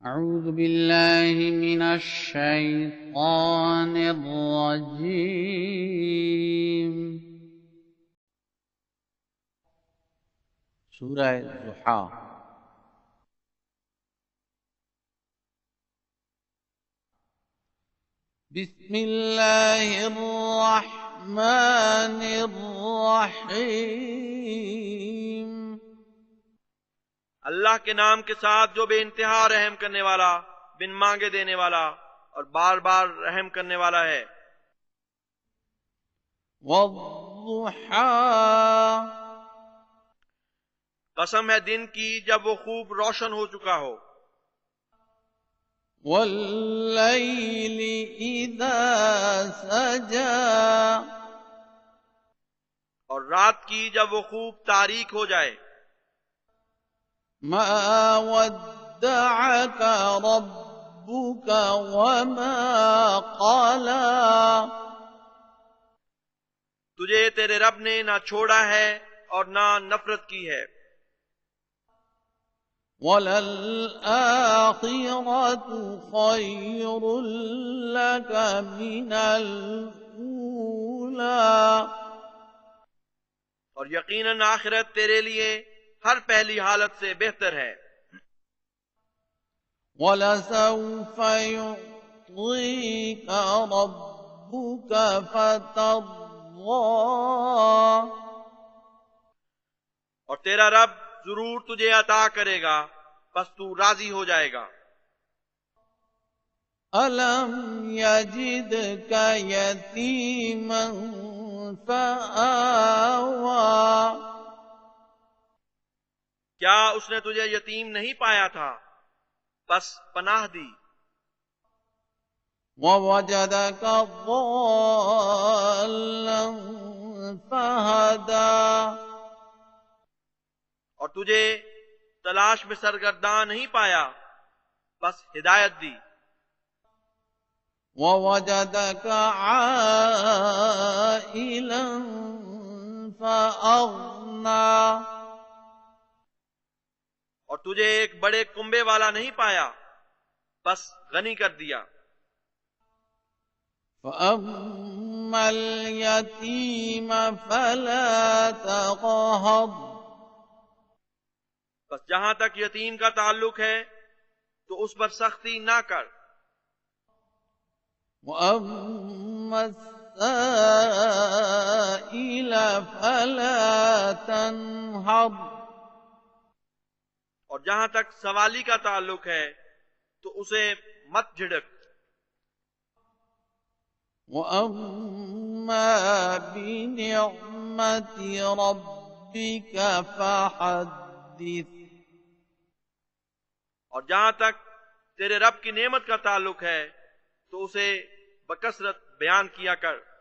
أعوذ بالله من الشيطان الرجيم سورہ ضحیٰ بسم اللہ الرحمن الرحیم اللہ کے نام کے ساتھ جو بے انتہا رحم کرنے والا، بن مانگے دینے والا اور بار بار رحم کرنے والا ہے۔ والضحیٰ قسم ہے دن کی جب وہ خوب روشن ہو چکا ہو، واللیل اذا سجا اور رات کی جب وہ خوب تاریک ہو جائے۔ ما ودعك ربك وما قلى تجھے تیرے رب نے نہ چھوڑا ہے اور نہ نفرت کی ہے۔ وَلَلْآخِرَةُ خَيْرٌ لَكَ مِنَ الْأُولَى اور یقیناً آخرت تیرے لیے ہر پہلی حالت سے بہتر ہے۔ وَلَسَوْفَ يُعْطِيكَ رَبُّكَ فَتَرْضَىٰ اور تیرا رب ضرور تجھے عطا کرے گا، پس تو راضی ہو جائے گا۔ أَلَمْ يَجِدْكَ يَتِيمًا فَآوَىٰ کیا اس نے تجھے یتیم نہیں پایا تھا، بس پناہ دی۔ وَوَجَدَكَ ضَالًّا فَهَدَىٰ اور تجھے تلاش میں سرگرداں نہیں پایا، بس ہدایت دی۔ وَوَجَدَكَ عَائِلًا فَأَغْنَىٰ اور تجھے ایک بڑے کنبے والا نہیں پایا، بس غنی کر دیا۔ فَأَمَّا الْيَتِيمَ فَلَا تَقْهَرْ بس جہاں تک یتیم کا تعلق ہے تو اس پر سختی نہ کر۔ وَأَمَّا السَّائِلَ فَلَا تَنْهَرْ اور جہاں تک سوالی کا تعلق ہے تو اسے مت جھڑک۔ وَأَمَّا بِنِعْمَةِ رَبِّكَ فَحَدِّثْ اور جہاں تک تیرے رب کی نعمت کا تعلق ہے تو اسے بکثرت بیان کیا کر۔